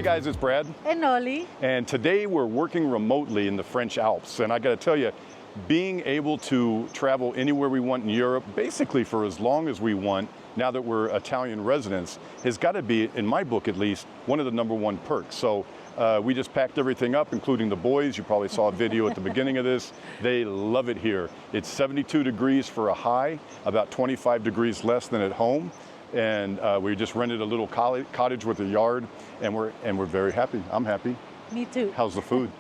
Hey guys, it's Brad. And Oli. And today we're working remotely in the French Alps. And I gotta tell you, being able to travel anywhere we want in Europe, basically for as long as we want, now that we're Italian residents, has gotta be, in my book at least, one of the #1 perks. So we just packed everything up, including the boys. You probably saw a video at the beginning of this. They love it here. It's 72 degrees for a high, about 25 degrees less than at home. And we just rented a little cottage with a yard, and we're very happy. I'm happy. Me too. How's the food?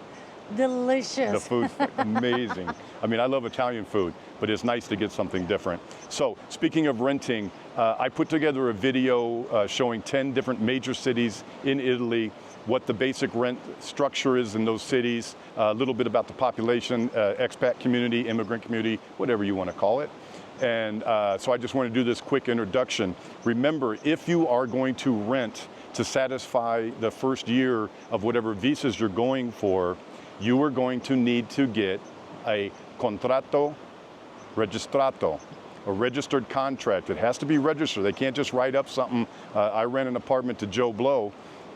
Delicious. The food's amazing. I mean, I love Italian food, but it's nice to get something different. So, speaking of renting, I put together a video showing 10 different major cities in Italy, what the basic rent structure is in those cities, a little bit about the population, expat community, immigrant community, whatever you want to call it. And so I just want to do this quick introduction. Remember, if you are going to rent to satisfy the first year of whatever visas you're going for, you are going to need to get a contratto registrato, a registered contract. It has to be registered. They can't just write up something, I rent an apartment to Joe Blow.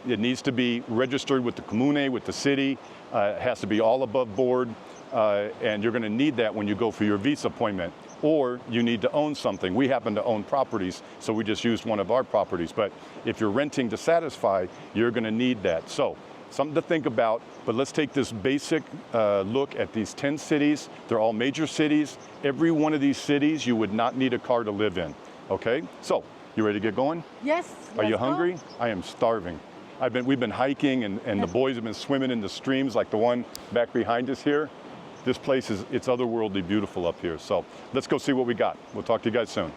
It needs to be registered with the comune, with the city. It has to be all above board, and you're going to need that when you go for your visa appointment. Or you need to own something. We happen to own properties, so we just used one of our properties. But if you're renting to satisfy, you're going to need that. So something to think about, but let's take this basic look at these 10 cities. They're all major cities. Every one of these cities, you would not need a car to live in, okay? So, you ready to get going? Yes. Are you hungry? I am starving. We've been hiking and the boys have been swimming in the streams like the one back behind us here. This place it's otherworldly beautiful up here. So let's go see what we got. We'll talk to you guys soon.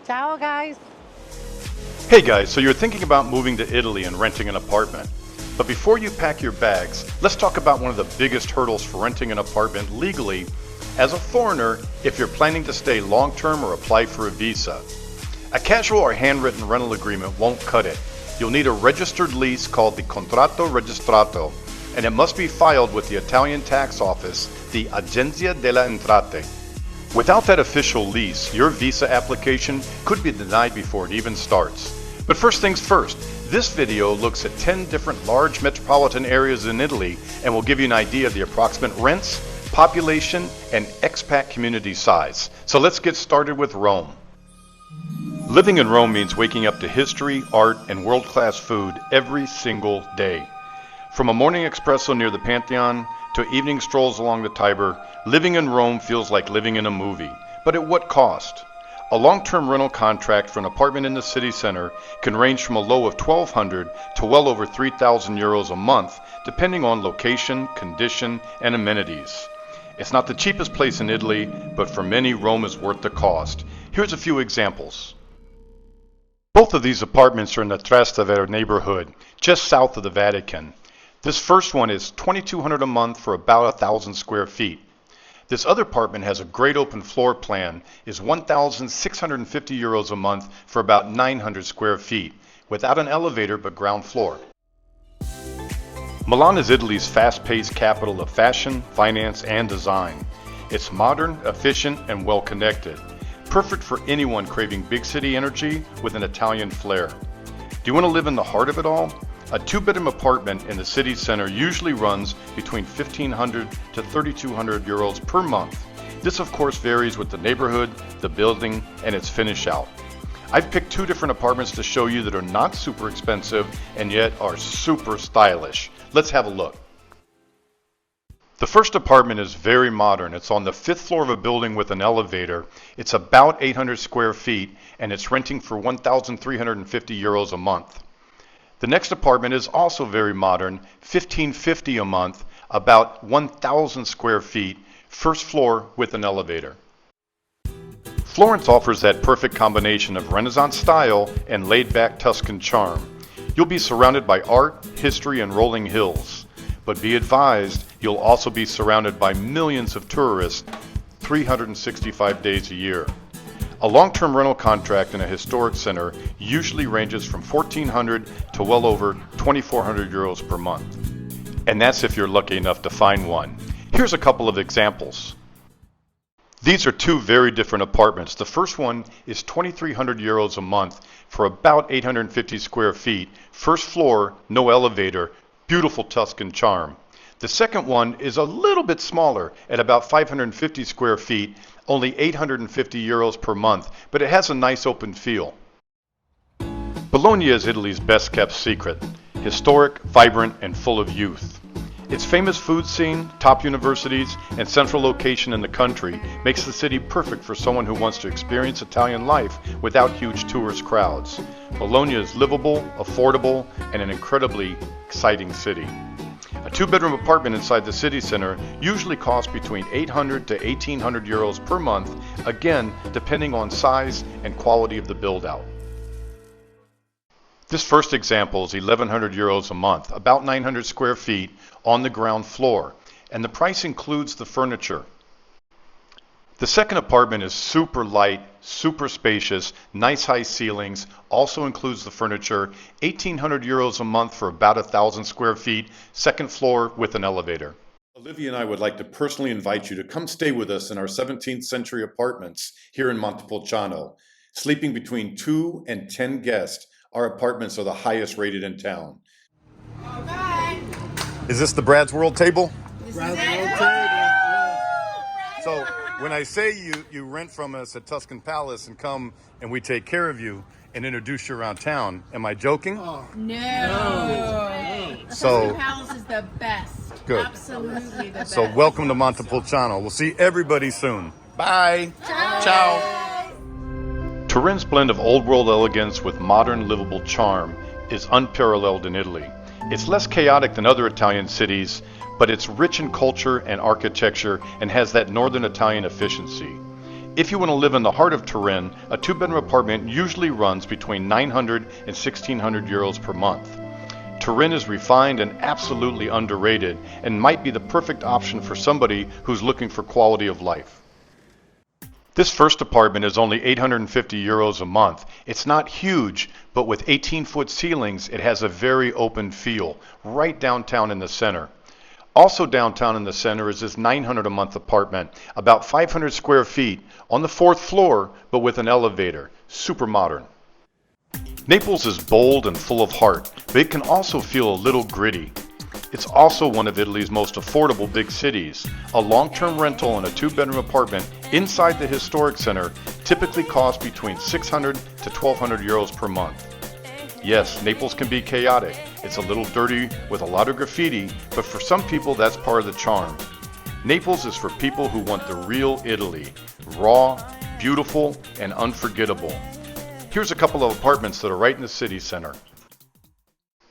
Ciao, guys. Hey guys, so you're thinking about moving to Italy and renting an apartment. But before you pack your bags, let's talk about one of the biggest hurdles for renting an apartment legally as a foreigner if you're planning to stay long-term or apply for a visa. A casual or handwritten rental agreement won't cut it. You'll need a registered lease called the contratto registrato, and it must be filed with the Italian tax office, the Agenzia delle Entrate. Without that official lease, your visa application could be denied before it even starts. But first things first, this video looks at 10 different large metropolitan areas in Italy and will give you an idea of the approximate rents, population, and expat community size. So let's get started with Rome. Living in Rome means waking up to history, art, and world-class food every single day. From a morning espresso near the Pantheon to evening strolls along the Tiber, living in Rome feels like living in a movie. But at what cost? A long-term rental contract for an apartment in the city center can range from a low of 1,200 to well over 3,000 euros a month, depending on location, condition, and amenities. It's not the cheapest place in Italy, but for many, Rome is worth the cost. Here's a few examples. Both of these apartments are in the Trastevere neighborhood, just south of the Vatican. This first one is $2,200 a month for about 1,000 square feet. This other apartment has a great open floor plan, is 1,650 euros a month for about 900 square feet, without an elevator but ground floor. Milan is Italy's fast-paced capital of fashion, finance, and design. It's modern, efficient, and well-connected. Perfect for anyone craving big city energy with an Italian flair. Do you want to live in the heart of it all? A 2-bedroom apartment in the city center usually runs between 1,500 to 3,200 euros per month. This of course varies with the neighborhood, the building, and its finish out. I've picked 2 different apartments to show you that are not super expensive and yet are super stylish. Let's have a look. The first apartment is very modern. It's on the 5th floor of a building with an elevator. It's about 800 square feet and it's renting for 1,350 euros a month. The next apartment is also very modern, $1,550 a month, about 1,000 square feet, first floor with an elevator. Florence offers that perfect combination of Renaissance style and laid-back Tuscan charm. You'll be surrounded by art, history, and rolling hills. But be advised, you'll also be surrounded by millions of tourists 365 days a year. A long-term rental contract in a historic center usually ranges from 1,400 to well over 2,400 euros per month. And that's if you're lucky enough to find one. Here's a couple of examples. These are two very different apartments. The first one is 2,300 euros a month for about 850 square feet. First floor, no elevator, beautiful Tuscan charm. The second one is a little bit smaller at about 550 square feet, only 850 euros per month, but it has a nice open feel. Bologna is Italy's best kept secret. Historic, vibrant, and full of youth. Its famous food scene, top universities, and central location in the country makes the city perfect for someone who wants to experience Italian life without huge tourist crowds. Bologna is livable, affordable, and an incredibly exciting city. A two-bedroom apartment inside the city center usually costs between 800 to 1,800 euros per month, again, depending on size and quality of the build-out. This first example is 1,100 euros a month, about 900 square feet on the ground floor, and the price includes the furniture. The second apartment is super light, super spacious, nice high ceilings, also includes the furniture, 1,800 euros a month for about 1,000 square feet, second floor with an elevator. Olivia and I would like to personally invite you to come stay with us in our 17th century apartments here in Montepulciano. Sleeping between 2 and 10 guests, our apartments are the highest rated in town. Okay. Is this the BradsWorld table? BradsWorld table. Yeah. So when I say you rent from us at Tuscan Palace and come and we take care of you and introduce you around town, am I joking? Oh. No. So Tuscan Palace is the best. Good. Absolutely the best. So welcome to Montepulciano. We'll see everybody soon. Bye. Ciao. Turin's blend of old world elegance with modern livable charm is unparalleled in Italy. It's less chaotic than other Italian cities, but it's rich in culture and architecture and has that northern Italian efficiency. If you want to live in the heart of Turin, a two-bedroom apartment usually runs between 900 and 1,600 euros per month. Turin is refined and absolutely underrated and might be the perfect option for somebody who's looking for quality of life. This first apartment is only 850 euros a month. It's not huge, but with 18-foot ceilings, it has a very open feel, right downtown in the center. Also downtown in the center is this 900 a month apartment, about 500 square feet, on the fourth floor, but with an elevator. Super modern. Naples is bold and full of heart, but it can also feel a little gritty. It's also one of Italy's most affordable big cities. A long-term rental in a two-bedroom apartment inside the historic center typically costs between 600 to 1,200 euros per month. Yes, Naples can be chaotic. It's a little dirty with a lot of graffiti, but for some people that's part of the charm. Naples is for people who want the real Italy, raw, beautiful, and unforgettable. Here's a couple of apartments that are right in the city center.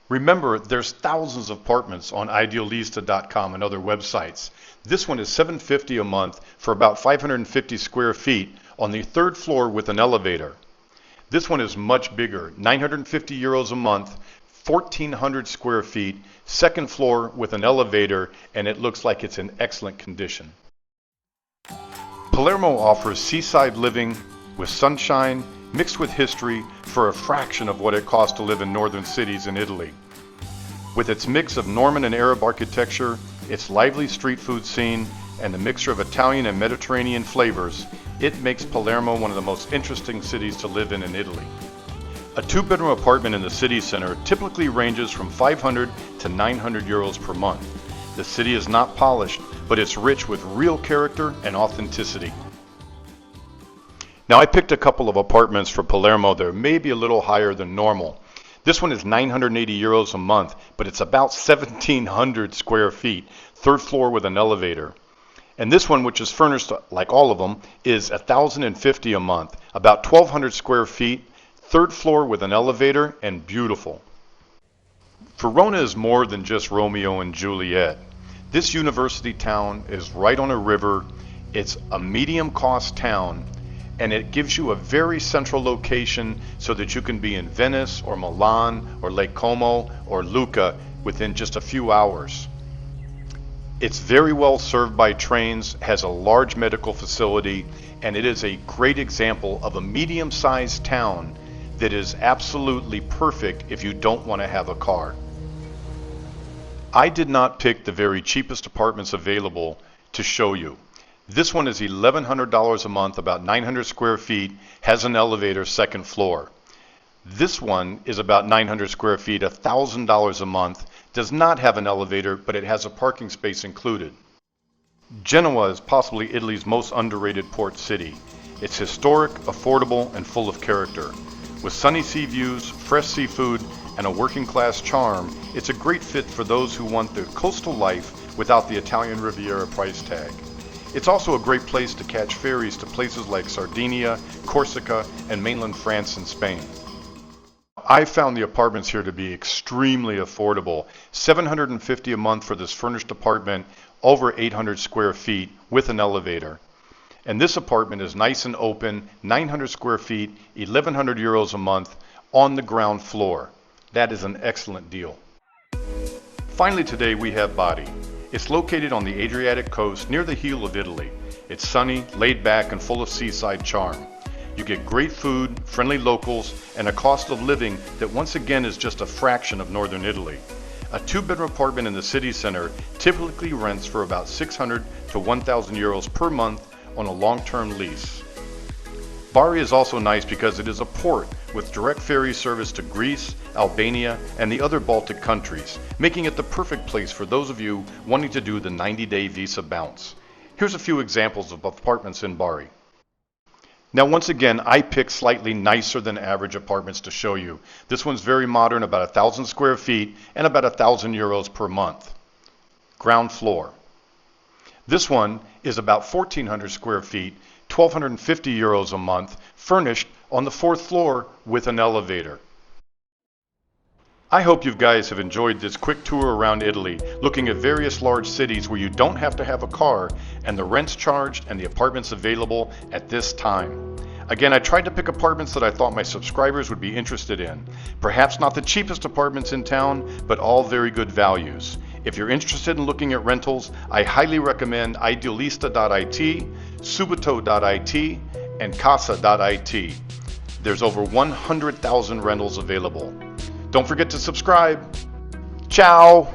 Remember, there's thousands of apartments on idealista.com and other websites. This one is $750 a month for about 550 square feet on the third floor with an elevator. This one is much bigger, 950 euros a month, 1,400 square feet, second floor with an elevator, and it looks like it's in excellent condition. Palermo offers seaside living with sunshine mixed with history for a fraction of what it costs to live in northern cities in Italy. With its mix of Norman and Arab architecture, its lively street food scene, and the mixture of Italian and Mediterranean flavors, it makes Palermo one of the most interesting cities to live in Italy. A two-bedroom apartment in the city center typically ranges from 500 to 900 euros per month. The city is not polished, but it's rich with real character and authenticity. Now I picked a couple of apartments for Palermo that are maybe a little higher than normal. This one is 980 euros a month, but it's about 1,700 square feet, third floor with an elevator. And this one, which is furnished like all of them, is 1,050 a month, about 1,200 square feet, third floor with an elevator, and beautiful. Verona is more than just Romeo and Juliet. This university town is right on a river. It's a medium cost town, and it gives you a very central location so that you can be in Venice or Milan or Lake Como or Lucca within just a few hours. It's very well served by trains, has a large medical facility, and it is a great example of a medium-sized town that is absolutely perfect if you don't want to have a car. I did not pick the very cheapest apartments available to show you. This one is $1,100 a month, about 900 square feet, has an elevator, second floor. This one is about 900 square feet, $1,000 a month, does not have an elevator, but it has a parking space included. Genoa is possibly Italy's most underrated port city. It's historic, affordable, and full of character. With sunny sea views, fresh seafood, and a working class charm, it's a great fit for those who want the coastal life without the Italian Riviera price tag. It's also a great place to catch ferries to places like Sardinia, Corsica, and mainland France and Spain. I found the apartments here to be extremely affordable. $750 a month for this furnished apartment, over 800 square feet with an elevator. And this apartment is nice and open, 900 square feet, 1,100 euros a month on the ground floor. That is an excellent deal. Finally today we have Bari. It's located on the Adriatic coast near the heel of Italy. It's sunny, laid back, and full of seaside charm. You get great food, friendly locals, and a cost of living that once again is just a fraction of northern Italy. A two-bedroom apartment in the city center typically rents for about 600 to 1,000 euros per month on a long-term lease. Bari is also nice because it is a port with direct ferry service to Greece, Albania, and the other Baltic countries, making it the perfect place for those of you wanting to do the 90-day visa bounce. Here's a few examples of apartments in Bari. Now once again, I picked slightly nicer than average apartments to show you. This one's very modern, about 1,000 square feet and about 1,000 euros per month. Ground floor. This one is about 1,400 square feet, 1,250 euros a month, furnished on the fourth floor with an elevator. I hope you guys have enjoyed this quick tour around Italy, looking at various large cities where you don't have to have a car and the rents charged and the apartments available at this time. Again, I tried to pick apartments that I thought my subscribers would be interested in. Perhaps not the cheapest apartments in town, but all very good values. If you're interested in looking at rentals, I highly recommend Idealista.it, Subito.it, and Casa.it. There's over 100,000 rentals available. Don't forget to subscribe. Ciao!